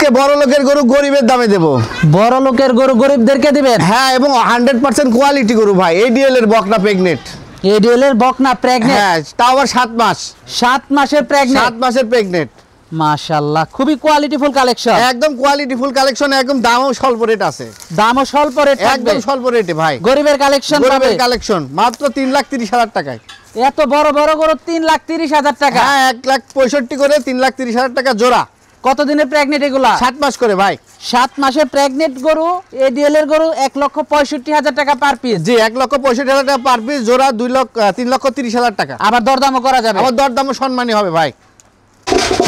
আজকে বড় লোকের গরু গরিবের দামে দেব। বড় লোকের গরু গরিবদেরকে দিবেন? হ্যাঁ, এবং 100% কোয়ালিটি গরু ভাই। এডিএল এর বকনা প্রেগনেন্ট। এডিএল এর বকনা প্রেগনেন্ট? হ্যাঁ, তাও আবার 7 মাস। 7 মাসের প্রেগনেন্ট? 7 মাসের প্রেগনেন্ট। মাশাআল্লাহ, খুবই কোয়ালিটিফুল কালেকশন। একদম কোয়ালিটিফুল কালেকশন, একদম দামও স্বল্প রেট আছে। দামও স্বল্প রেট থাকবে? একদম স্বল্প রেটে ভাই। গরিবের কালেকশন পাবে? গরিবের কালেকশন মাত্র 3,30,000 টাকায়। এত বড় বড় গরু 3,30,000 টাকা? হ্যাঁ, 1,65,000 করে 3,30,000 টাকা জোড়া। কত দিনের প্রেগনেন্ট এগুলা? 7 মাস করে ভাই। 7 মাসের প্রেগনেন্ট গরু, এডিএল এর গরু 1,65,000 টাকা পার পিস। জি, 1,65,000 টাকা পার পিস জোড়া। 3,30,000 টাকা। আবার দরদামও করা যাবে? আবার দরদামও সম্মানী হবে ভাই।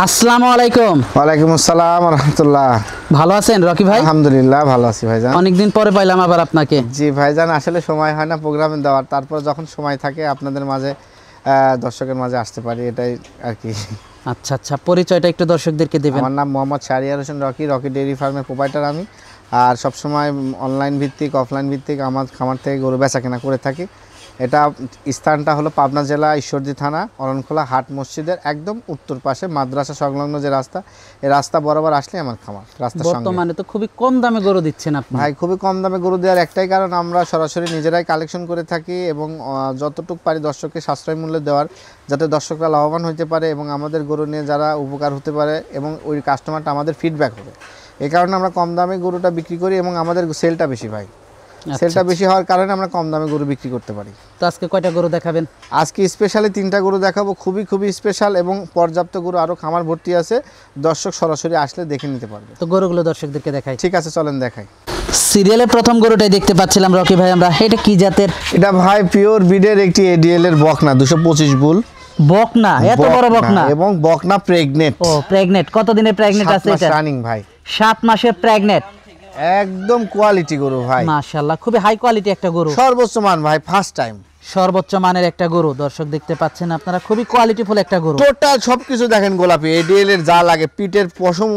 আসসালামু আলাইকুম। ওয়ালাইকুম আসসালাম ওয়া রাহমাতুল্লাহ। ভালো আছেন রকি ভাই? আলহামদুলিল্লাহ ভালো আছি ভাইজান। অনেকদিন পরে পাইলাম আবার আপনাকে। জি ভাইজান, আসলে সময় হয় না প্রোগ্রামে দেওয়ার, তারপর যখন সময় থাকে আপনাদের মাঝে দর্শকের মাঝে আসতে পারি, এটাই আর কি। আচ্ছা আচ্ছা, পরিচয়টা একটু দর্শকদেরকে দিবেন। আমার নাম Mohammad Shahriar Hossain Rocky, Rocky dairy ফার্মের প্রোপাইটার আমি। আর সবসময় অনলাইন ভিত্তিক অফলাইন ভিত্তিক আমার খামার থেকে গরু বেচা কেনা করে থাকি। এটা স্থানটা হলো পাবনা জেলা ঈশ্বরদী থানা অরণখোলা হাট মসজিদের একদম উত্তর পাশে মাদ্রাসা সংলগ্ন যে রাস্তা, এই রাস্তা বরাবর আসলে আমার খামার। রাস্তার সঙ্গে বর্তমানে তো খুবই কম দামে গরু দিচ্ছেন আপনি। ভাই, খুবই কম দামে গরু দেওয়ার একটাই কারণ, আমরা সরাসরি নিজেরাই কালেকশন করে থাকি এবং যতটুকু পারি দর্শককে সাশ্রয় মূল্যে দেওয়ার, যাতে দর্শকরা লাভবান হতে পারে এবং আমাদের গরু নিয়ে যারা উপকার হতে পারে এবং ওই কাস্টমারটা আমাদের ফিডব্যাক হবে। এই কারণে আমরা কম দামে গরুটা বিক্রি করি এবং আমাদের সেলটা বেশি ভাই। সেলটা বেশি হওয়ার কারণে আমরা কম দামে গরু বিক্রি করতে পারি। তো আজকে কয়টা গরু দেখাবেন? আজকে স্পেশালি 3টা গরু দেখাবো, খুবই খুবই স্পেশাল এবং পর্যাপ্ত গরু আরও খামার ভর্তি আছে, দর্শক সরাসরি আসলে দেখে নিতে পারবে। তো গরুগুলো দর্শকদেরকে দেখাই। ঠিক আছে, চলেন দেখাই। সিরিয়ালের প্রথম গরুটাই দেখতে পাচ্ছিলাম রকি ভাই আমরা, এটা কি জাতের? এটা ভাই পিওর বিডের একটি এডিএল এর বকনা, 225 বুল বকনা। এত বড় বকনা? এবং বকনা প্রেগনেন্ট। ও প্রেগনেন্ট। কত দিনের প্রেগনেন্ট আছে এটা? রানিং ভাই। 7 মাসের প্রেগনেন্ট। একদম কোয়ালিটি গরু ভাই। মাশাআল্লাহ, খুবই হাই কোয়ালিটি একটা গরু। সর্বোচ্চ মান ভাই, ফার্স্ট টাইম। সর্বোচ্চ মানের একটা গরু দর্শক দেখতে পাচ্ছেন আপনারা, খুবই কোয়ালিটিফুল একটা গরু। টোটাল সবকিছু দেখেন গোলাপি। এডিএল এর যা লাগে, পিঠের পশম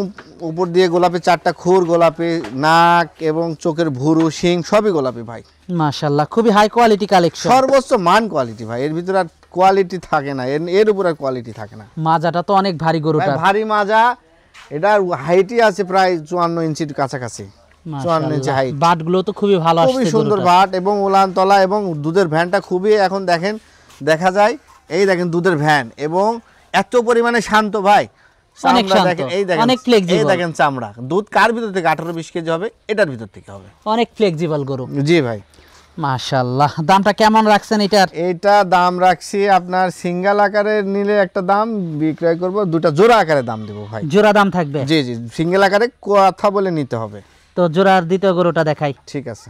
উপর দিয়ে গোলাপি, 4টা খুর গোলাপি, নাক এবং চোখের ভুরু, শিং সবই গোলাপি ভাই। মাশাআল্লাহ, খুবই হাই কোয়ালিটি কালেকশন। সর্বোচ্চ মান কোয়ালিটি ভাই, এর ভিতরে আর কোয়ালিটি থাকে না, এর উপর আর কোয়ালিটি থাকে না। মাজাটা তো অনেক ভারী গরুটা। ভারী মাজা। এটার হাইটই আছে প্রায় 54 ইঞ্চির কাছাকাছি। 54 ইঞ্চি হাইট। বাটগুলো তো খুবই ভালো আসছে, খুবই সুন্দর বাট এবং উলান তলা এবং দুধের ভ্যানটা খুবই এখন দেখেন দেখা যায়। এই দেখেন দুধের ভ্যান এবং এত পরিমাণে শান্ত ভাই। অনেক শান্ত, অনেক ফ্লেক্সিবল। এই দেখেন চামড়া। দুধ কার ভিতর থেকে 18-20 কেজি হবে? এটার ভিতর থেকে হবে। অনেক ফ্লেক্সিবল গরু। জি ভাই। মাশাআল্লাহ, দামটা কেমন রাখছেন এটার? এটা দাম রাখছি আপনার সিঙ্গেল আকারে নিলে একটা দাম বিক্রয় করব, দুটো জোড়া আকারে দাম দেব ভাই। জোড়া দাম থাকবে? জি জি, সিঙ্গেল আকারে কথা বলে নিতে হবে। তো জোড়ার দ্বিতীয় গরুটা দেখাই। ঠিক আছে।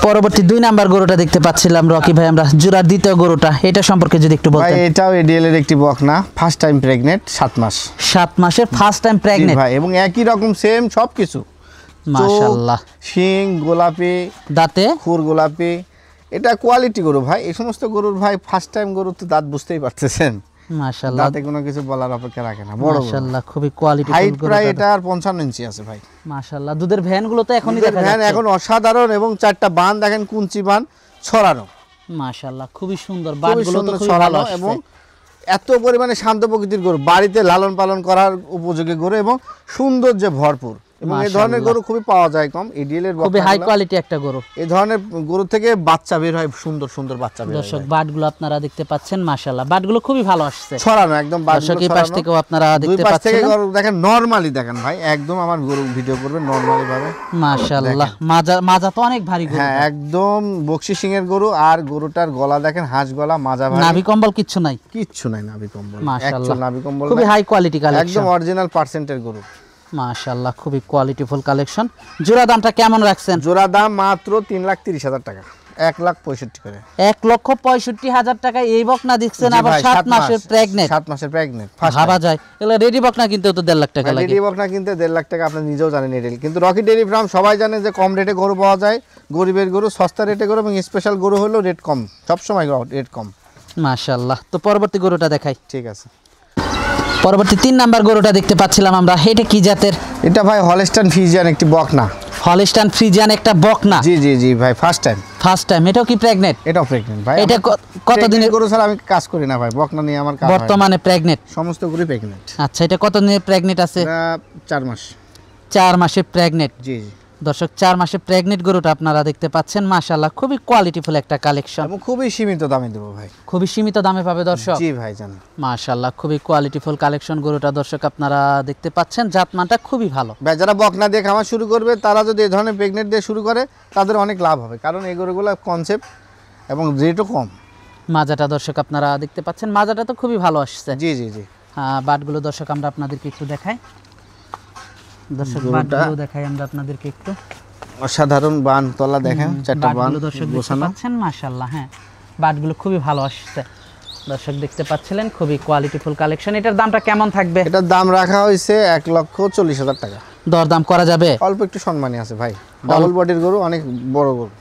পরবর্তী 2 নাম্বার গরুটা দেখতে পাচ্ছিলাম রকি ভাই আমরা, জোড়ার দ্বিতীয় গরুটা, এটা সম্পর্কে যদি একটু বলতেন। ভাই এটাও এডিএল এর একটি বকনা, ফার্স্ট টাইম প্রেগনেন্ট, 7 মাস। 7 মাসের ফার্স্ট টাইম প্রেগনেন্ট ভাই, এবং একই রকম সেম সবকিছু। মাশাআল্লাহ, শিং গোলাপি, দাঁতে খুর গোলাপি। এটা কোয়ালিটি গরু ভাই। এই সমস্ত গরুর ভাই ফার্স্ট টাইম গরু তো দাঁত বুঝতেই পারতেছেন। মাশাআল্লাহ, দাঁতে কোনো কিছু বলার অপেক্ষা রাখে না। বড় মাশাআল্লাহ, খুবই কোয়ালিটি। হাইট প্রায় এটা আর 55 ইঞ্চি আছে ভাই। মাশাআল্লাহ, দুধের ভ্যানগুলো তো এখনই দেখা ভ্যান যাচ্ছে। এখন অসাধারণ এবং 4টা বান দেখেন, কুঞ্চি বান ছড়ানো। মাশাআল্লাহ, খুবই সুন্দর। বাটগুলো তো খুবই ভালো আসছে এবং এত পরিমাণে শান্ত প্রকৃতির গরু, বাড়িতে লালন পালন করার উপযোগী গরু এবং সৌন্দর্যে ভরপুর। এবং এই ধরনের গরু খুবই পাওয়া যায় কম। এডিএল এর খুবই হাই কোয়ালিটি একটা গরু। এই ধরনের গরু থেকে বাচ্চা বের হয়, সুন্দর সুন্দর বাচ্চা বের হয়। দর্শক বাটগুলো আপনারা দেখতে পাচ্ছেন, মাশাআল্লাহ, বাটগুলো খুবই ভালো আসছে, ছড়ানো একদম। দর্শক এই পাশ থেকেও আপনারা দেখতে পাচ্ছেন। দুই পাশ থেকে গরু দেখেন, নরমালি দেখেন ভাই, একদম আমার গরু ভিডিও করবে নরমালি ভাবে। মাশাআল্লাহ, মাজা তো অনেক ভারী গরু। হ্যাঁ, একদম বকশি সিং এর গরু। আর গরুটার গলা দেখেন, হাঁস গলা, মাজা ভারী। নাভি কম্বল কিচ্ছু নাই? কিচ্ছু নাই নাভি কম্বল। মাশাআল্লাহ, নাভি কম্বল খুবই হাই কোয়ালিটি কালেকশন, একদম অরিজিনাল পার্সেন্টের গরু। মাশাআল্লাহ, খুবই কোয়ালিটিফুল কালেকশন। জোড়া দামটা কেমন রাখছেন? জোড়া দাম মাত্র 3,30,000 টাকা, 1,65,000 করে। 1,65,000 টাকা এই বকনা দিচ্ছেন, আবার 7 মাসের প্রেগনেন্ট। 7 মাসের প্রেগনেন্ট ভাবা যায় এগুলো রেডি বকনা কিনতে তো 1.5 লাখ টাকা লাগে। রেডি বকনা কিনতে 1.5 লাখ টাকা, আপনি নিজেও জানেন এডেল। কিন্তু রকি ডেইরি ফার্ম সবাই জানে যে কম রেটে গরু পাওয়া যায়, গরিবের গরু সস্তা রেটে গরু, এবং স্পেশাল গরু হলো রেট কম, সবসময় রেট কম। মাশাআল্লাহ, তো পরবর্তী গরুটা দেখাই। ঠিক আছে। পরবর্তী 3 নাম্বার গরুটা দেখতে পাচ্ছিলাম আমরা, এটা কি জাতের? এটা ভাই হলস্টাইন ফ্রিজিয়ান একটি বকনা। হলস্টাইন ফ্রিজিয়ান একটা বকনা, জি জি জি ভাই, ফার্স্ট টাইম। First time. এটাও কি প্রেগনেন্ট? এটাও প্রেগনেন্ট ভাই। এটা কতদিনের গরু ছাড়া আমি কাজ করি না ভাই, বকনা নিয়ে আমার কাজ হয় না। বর্তমানে প্রেগনেন্ট? সমস্ত গরু প্রেগনেন্ট। আচ্ছা, এটা কতদিনের প্রেগনেন্ট আছে? এটা 4 মাস। 4 মাসের প্রেগনেন্ট। জি জি। দর্শক 4 মাসের প্রেগনেন্ট গরুটা আপনারা দেখতে পাচ্ছেন, মাশাআল্লাহ খুবই কোয়ালিটিফুল একটা কালেকশন, এবং খুবই সীমিত দামে দেবো ভাই। খুবই সীমিত দামে পাবে দর্শক। জি ভাই জানেন। মাশাআল্লাহ খুবই কোয়ালিটিফুল কালেকশন গরুটা দর্শক আপনারা দেখতে পাচ্ছেন, জাতমানটা খুবই ভালো। ভাই যারা বকনা দিয়ে খামার শুরু করবে তারা যদি এই ধরনের প্রেগনেন্ট দিয়ে শুরু করে তাদের অনেক লাভ হবে, কারণ এই গরুগুলো কনসেপ্ট এবং রেটও কম। মাজাটা দর্শক আপনারা দেখতে পাচ্ছেন, মাজাটা তো খুবই ভালো আসছে। জি জি জি। বাটগুলো দর্শক আমরা আপনাদেরকে একটু দেখাই, দর্শক গরুটা- বাটগুলো দেখাই আমরা আপনাদেরকে একটু। অসাধারণ বান তলা দেখেন, 4টা বান বাটগুলো দর্শক দেখতে গোছানো। পাচ্ছেন, মাশাআল্লাহ। হ্যাঁ, বাটগুলো খুবই ভালো আসছে দর্শক দেখতে পাচ্ছিলেন, খুবই কোয়ালিটিফুল কালেকশন। এটার দামটা কেমন থাকবে? এটার দাম রাখা হয়েছে 1,40,000 টাকা। দরদাম করা যাবে? অল্প একটু সম্মানী আছে ভাই, ডাবল বডির গরু, অনেক বড় গরু।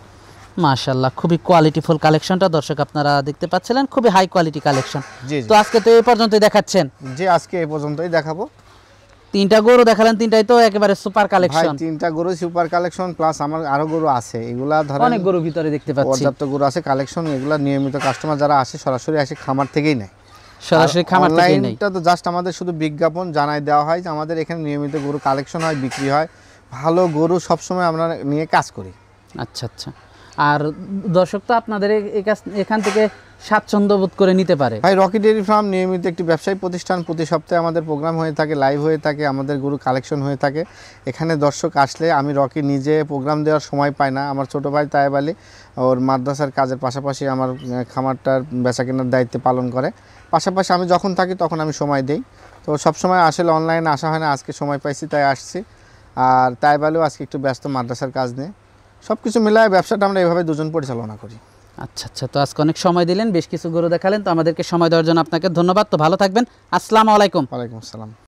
মাশাআল্লাহ খুবই কোয়ালিটিফুল কালেকশনটা দর্শক আপনারা দেখতে পাচ্ছিলেন, খুবই হাই কোয়ালিটি কালেকশন। জি তো জি আজকে তো এই পর্যন্তই দেখাচ্ছেন, জি, আজকে এই পর্যন্তই দেখাবো। 3টা গরু দেখালেন, 3টাই তো একেবারে সুপার ভাই কালেকশন। 3টা গরু সুপার কালেকশন, প্লাস আমার আরো গরু আছে, এগুলা ধরেন অনেক গরু ভিতরে দেখতে পাচ্ছি, পর্যাপ্ত গরু আছে কালেকশন। এগুলা নিয়মিত কাস্টমার যারা আসে সরাসরি আসে খামার থেকেই নেয়। সরাসরি খামার থেকে নেই। অনলাইনটা তো জাস্ট আমাদের শুধু বিজ্ঞাপন জানাই দেওয়া হয় যে আমাদের এখানে নিয়মিত গরু কালেকশন হয়, বিক্রি হয়, ভালো গরু সবসময় আমরা নিয়ে কাজ করি। আচ্ছা আচ্ছা। আর দর্শক তো আপনাদের এখান থেকে স্বাচ্ছন্দ্য বোধ করে নিতে পারে। ভাই রকি ডেয়ারি ফার্ম নিয়মিত একটি ব্যবসায়ী প্রতিষ্ঠান, প্রতি সপ্তাহে আমাদের প্রোগ্রাম হয়ে থাকে, লাইভ হয়ে থাকে, আমাদের গরু কালেকশন হয়ে থাকে। এখানে দর্শক আসলে, আমি রকি নিজে প্রোগ্রাম দেওয়ার সময় পাই না, আমার ছোটো ভাই তায়েব আলী ওর মাদ্রাসার কাজের পাশাপাশি আমার খামারটার বেচা কেনার দায়িত্ব পালন করে, পাশাপাশি আমি যখন থাকি তখন আমি সময় দিই। তো সবসময় আসলে অনলাইনে আসা হয় না, আজকে সময় পাইছি তাই আসছি। আর তায়েব আলীও আজকে একটু ব্যস্ত মাদ্রাসার কাজ নিয়ে। সব কিছু মিলায় ব্যবসাটা আমরা এভাবে দুজন পরিচালনা করি। আচ্ছা আচ্ছা, তো আজকে অনেক সময় দিলেন, বেশ কিছু গরু দেখালেন, তো আমাদেরকে সময় দেওয়ার জন্য আপনাকে ধন্যবাদ। তো ভালো থাকবেন, আসসালামু আলাইকুম। ওয়ালাইকুম আসসালাম।